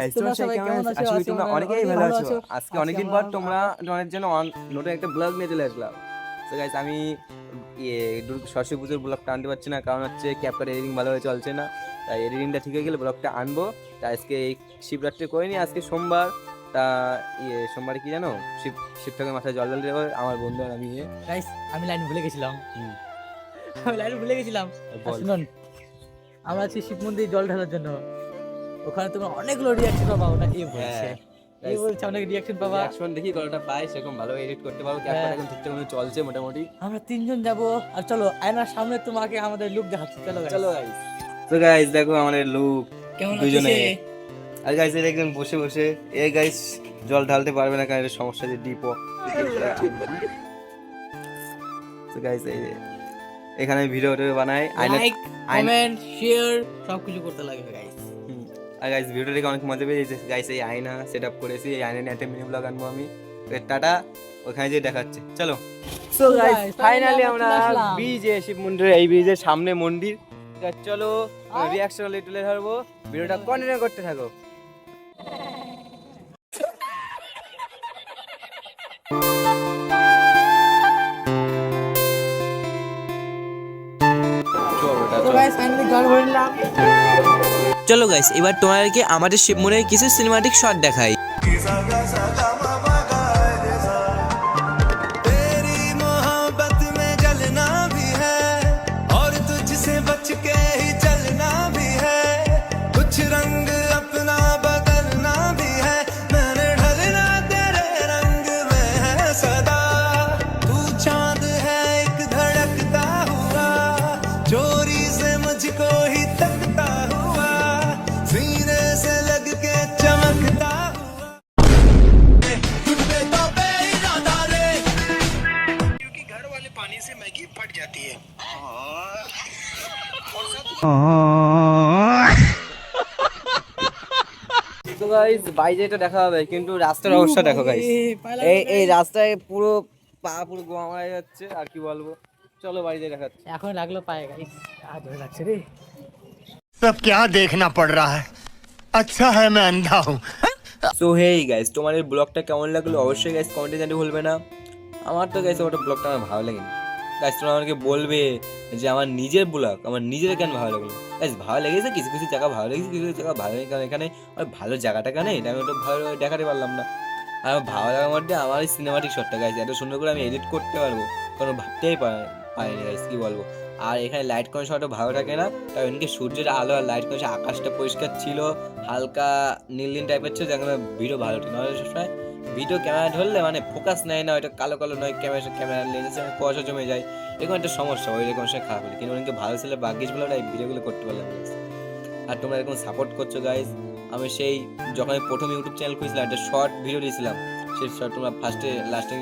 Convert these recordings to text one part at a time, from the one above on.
Guys তোমরা সবাই কেমন আছো? আশা করি তোমরা অনেকেই ভালো আছো। আজকে আজকে অনেকদিন পর তোমাদের জন্য নতুন একটা ব্লগ নিয়ে চলে আসলাম। তো গাইস আমি সরস্বতী পুজোর ব্লগটা আনতে পারছি না, কারণ হচ্ছে ক্যাপকাট এডিটিং ভালোভাবে চলছে না। তাই এডিটিংটা ঠিক হয়ে গেলে ব্লগটা আনবো। তাই আজকে এই শিবরাত্রি করিনি, আজকে সোমবার। তা সোমবারে কি জানো, শিব ঠাকুরের মাথায় জল ঢালতে যাবো আমার বন্ধু আর আমি। গাইস আমি লাইন ভুলে গেছিলাম। হুম, আমি লাইন ভুলে গেছিলাম। বল। শুনুন, আমরা আছি শিব মন্দিরে জল ঢালার জন্য। ওখানে তোমরা অনেকগুলো রিয়াকশন পাবা। ওটা এ বলছে, হ্যাঁ বলছে অনেক রিয়াকশন পাবা। রিঅ্যাকশন দেখি কতটা পাই, সেরকম ভালো এডিট করতে পারবো। ক্যাপকাট এখন ঠিকঠাক মতো চলছে মোটামুটি। আমরা তিনজন যাব। আর চলো আয়নার সামনে তোমাকে আমাদের লুক দেখাচ্ছি। চলো guys। চলো গাইস। তো গাইস দেখো আমাদের লুক কেমন দুজনে। লাগছে? আর গাইস এর একজন বসে বসে গাইস জল ঢালতে পারবে না, কারণ এর সমস্যা যে ডিপো। তো গাইস এখানে ভিডিও বানাই, লাইক কমেন্ট শেয়ার সবকিছু করতে লাগবে গাইস। আর গাইস ভিডিও দেখে অনেক মজা পেয়েছে গাইস। এই আয়না সেটআপ করেছি, এই আয়না নিয়ে একটা মিনি ব্লগ আনবো আমি। টাটা, ওখানে যে দেখাচ্ছে চলো। সো গাইস ফাইনালি আমরা ব্রিজে, শিব মন্দিরের এই ব্রিজের সামনে মন্দির। চলো রিঅ্যাকশন তুলে ধরবো, ভিডিওটা কন্টিনিউ করতে থাকো। তো গাইস ফাইনালি জল ভরে নিলাম। চলো গাইস, এবার তোমাদেরকে আমাদের শিব মন্দিরের কিছু সিনেমাটিক শট দেখাই। তো গাইস বাইরে এটা দেখা হবে, কিন্তু রাস্তার অবস্থা দেখো গাইস। এই রাস্তায় পুরো পা পুরো গোয়া মারা যাচ্ছে, আর কি বলবো। চলো বাইরে দেখাচ্ছি। এখন লাগলো পায়ে গাইস। ধরে লাগছে রে। सब क्या देखना पड़ रहा है। अच्छा है मैं अंधा हूँ। সো হেই গাইস, তোমাদের ব্লগটা কেমন লাগলো অবশ্যই গাইস কমেন্টে জানাতে ভুলবে না। আমার তো গাইস ওটা ব্লগটা আমার ভালো লাগেনি গাইস। তোমরা আমাকে বলবে যে আমার নিজের ব্লগ আমার নিজের কেন ভালো লাগলো। গাইস ভালো লেগেছে, কিছু কিছু জায়গা ভালো লেগেছে, কিছু কিছু জায়গা ভালো নেই, কারণ এখানে আমার ভালো জায়গাটা কেন এটা আমি ওটা ভালো দেখাতে পারলাম না। আর আমার ভালো লাগার মধ্যে আমার এই সিনেমাটিক শটটা গাইস এত সুন্দর করে আমি এডিট করতে পারবো, কারণ ভাবতেই পারিনি গাইস, কি বলবো। আর এখানে লাইট কন্ডিশনটা ভালো থাকে না, কারণ এদিকে সূর্যের আলো আর লাইট কন্ডিশন, আকাশটা পরিষ্কার ছিল, হালকা নীল নীল টাইপের ছিল, যেন ভিডিও ভালো ঠিক নাহলে সবসময় ভিডিও ক্যামেরা ধরলে মানে ফোকাস নেয় না, ওইটা কালো কালো নয়, ক্যামেরা লেন্সের সঙ্গে কুয়াশা জমে যায়, এরকম একটা সমস্যা, ওই রকম সময় খারাপ হলে। কিন্তু অনেকে ভালো ছিল ভাগ্যিস বলে ওটা এই ভিডিওগুলো করতে পারলাম গাইস। আর তোমরা এরকম সাপোর্ট করছো গাইস। আমি সেই যখন আমি প্রথম ইউটিউব চ্যানেল খুঁজছিলাম একটা শর্ট ভিডিও দিয়েছিলাম, সেই শর্ট তোমরা ফার্স্টে লাস্টে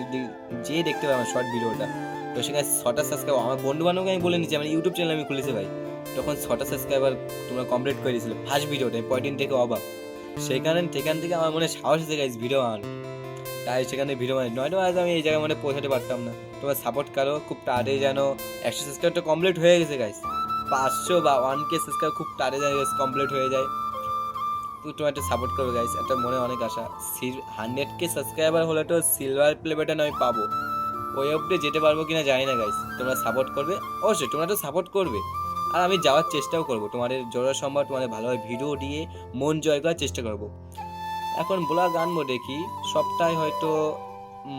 যেয়ে দেখতে পাবে আমার শর্ট ভিডিওটা। তো সেখানে 6টা সাবস্ক্রাইবার আমার বন্ধু বান্ধবকে আমি বলে নিচ্ছি আমার ইউটিউব চ্যানেল আমি খুলেছি ভাই, তখন 6টা সাবস্ক্রাইবার তোমরা কমপ্লিট করে দিয়েছিলে ফার্স্ট ভিডিওটা, আমি পয়েন্টিং থেকে অবাক। সেখান থেকে আমার মনে সাহস এসে গাইস ভিডিও আন, তাই সেখানে ভিডিও মানে নয়তো আজ আমি এই জায়গায় মানে পৌঁছাতে পারতাম না। তোমরা সাপোর্ট করো খুব তাড়াতাড়ি, যেন 100 সাবস্ক্রাইবটা কমপ্লিট হয়ে গেছে গাইস, 500 বা 1K সাবস্ক্রাইব খুব তাড়াতাড়ি কমপ্লিট হয়ে যায়। তো তোমরা একটা সাপোর্ট করবে গাইস, একটা মনে অনেক আশা। 100K সাবস্ক্রাইবার হলে তো সিলভার প্লে বাটন আমি পাবো, ওই অবধি যেতে পারবো কিনা জানি না গাইস। তোমরা সাপোর্ট করবে অবশ্যই, তোমরা তো সাপোর্ট করবে, আর আমি যাওয়ার চেষ্টাও করবো তোমাদের যতটা সম্ভব, তোমাদের ভালোভাবে ভিডিও দিয়ে মন জয় করার চেষ্টা করবো। এখন ব্লগ আনবো দেখি সপ্তাহে, হয়তো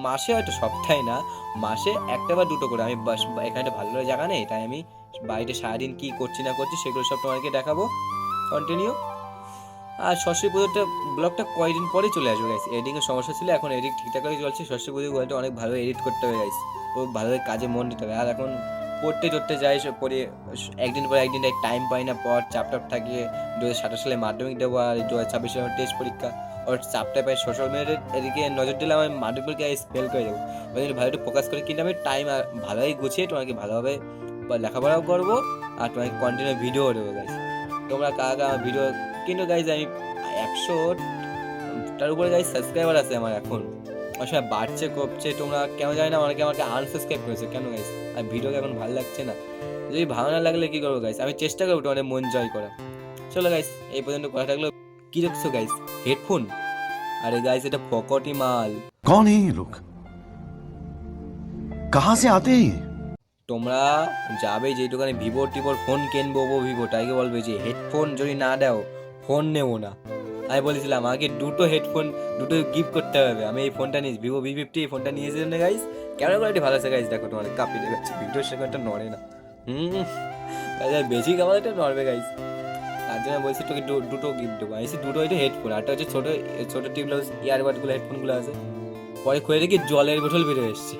মাসে, হয়তো সপ্তাহে না মাসে একটা বা দুটো করে। আমি এখানে ভালো জায়গা নেই, তাই আমি বাড়িতে সারাদিন কি করছি না করছি সেগুলো সব তোমাদেরকে দেখাবো কন্টিনিউ। আর সরস্বতী পুজোটা ব্লগটা কয়েকদিন পরে চলে আসবে গাইস, এডিটিংয়ের সমস্যা ছিল, এখন এডিট ঠিকঠাক করে চলছে। সরস্বতী পুজোর ব্লগটা অনেক ভালো এডিট করতে হবে গাইস, ও ভালোভাবে কাজে মন দিতে হবে। আর এখন পড়তে যাই, সব পড়ে একদিন পরে একদিন টাইম পাই না, পর চাপ থাকে। 2027 সালে মাধ্যমিক দেবো, আর 2026 সালে টেস্ট পরীক্ষা, ওর চাপটা পাই। সোশ্যাল মিডিয়ার এদিকে নজর দিলে আমার মাধ্যমিক পরীক্ষায় ফেল করে যাবো, ওই জন্য ভালো একটু ফোকাস করি। কিন্তু আমি টাইম আর ভালোভাবে গুছিয়ে তোমাকে ভালোভাবে লেখাপড়াও করবো, আর তোমাকে কন্টিনিউ ভিডিও দেবো গাইস। তোমরা কারা আমার ভিডিও, কিন্তু গাইজ আমি 100টার উপরে গাইজ সাবস্ক্রাইবার আছে আমার এখন, আসলে বাড়ছে কমছে তোমরা কেন জানি না, অনেকে আমাকে আনসাবস্ক্রাইব করেছে কেন গাইজ। আর ভিডিও এখন ভালো লাগছে না, যদি ভালো না লাগলে কি করবো গাইজ, আমি চেষ্টা করবো তোমাদের মন জয় করা। চলো গাইজ এই পর্যন্ত কথা থাকলো। কি দেখছো গাইস? হেডফোন? আরে গাইস এটা ফকটি মাল। कौन है ये लोग कहां से आते हैं ये তোমরা যাবে যে দোকানে ভিভো টিভোর ফোন কিনবো ভিভো, তাইকে বলবে যে হেডফোন যদি না দাও ফোন নেবো না। আমি বলেছিলাম আমাকে দুটো হেডফোন দুটো গিফট করতে হবে, আমি এই ফোনটা নিয়েছি ভিভো V50, এই ফোনটা নিয়েছিলাম না গাইস। ক্যামেরা কোয়ালিটি ভালো আছে গাইস, দেখো তোমাদের কাপি দেখাচ্ছি, ভিডিওর সেখানটা নড়ে না। গাইস আর বেশি ক্যামেরাটা নড়বে গাইস, তার জন্য বলছি তোকে দুটো গিফট দেবো। আমি দুটো হয়তো হেডফোন, আরটা হচ্ছে ছোটো ছোটো টিউবলেস ইয়ারবাডগুলো হেডফোনগুলো আছে। পরে খুলে দেখি জলের বোতল বেরো এসছে,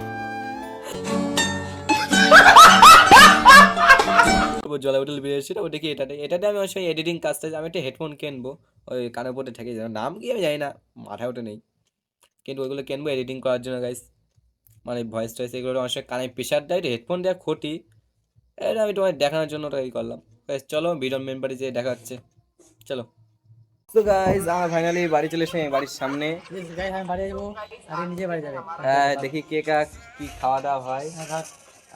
জলের বোতল বেরিয়ে এসেছিল। ওটা কি এটাতে আমি অবশ্যই এডিটিং কাজটা আমি একটা হেডফোন কিনবো, ওই কানের পরে থেকে যাবে, নাম কি আমি জানি না, মাথায় ওটা নেই, কিন্তু ওইগুলো কিনবো এডিটিং করার জন্য গাইস। মানে ভয়েস টয়েস এগুলো অনেক সময় কানে প্রেশার দেয়, হেডফোন দেওয়া ক্ষতি, এটা আমি তোমায় দেখানোর জন্য ওটাই করলাম। গাইস চলো ভিডিওর মেন বাড়ি যেয়ে দেখা হচ্ছে, চলো। তো গাইস আমার ফাইনালি বাড়ি চলে এসে বাড়ির সামনে। গাইস আমি বাড়ি যাবো, আরে নিজে বাড়ি যাবে। হ্যাঁ দেখি কে কি খাওয়া দাওয়া হয়।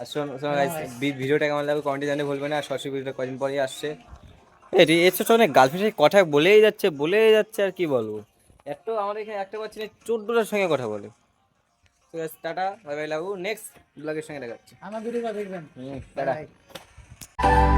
আর শোনো গাইস, ভিডিওটা কেমন লাগবে কমেন্টে জানিয়ে ভুলবে না। আর সরাসরি ভিডিওটা কদিন পরেই আসছে। এর তো অনেক গার্লফ্রেন্ডের কথা বলেই যাচ্ছে আর কি বলবো, এত আমাদের এখানে একটা পাচ্ছি না 14টার সঙ্গে কথা বলে। তো গাইস টাটা, বাই বাই, লাভ, নেক্সট ব্লগের সঙ্গে দেখা হচ্ছে। আমার ভিডিও দেখবেন। টাটা। Bye.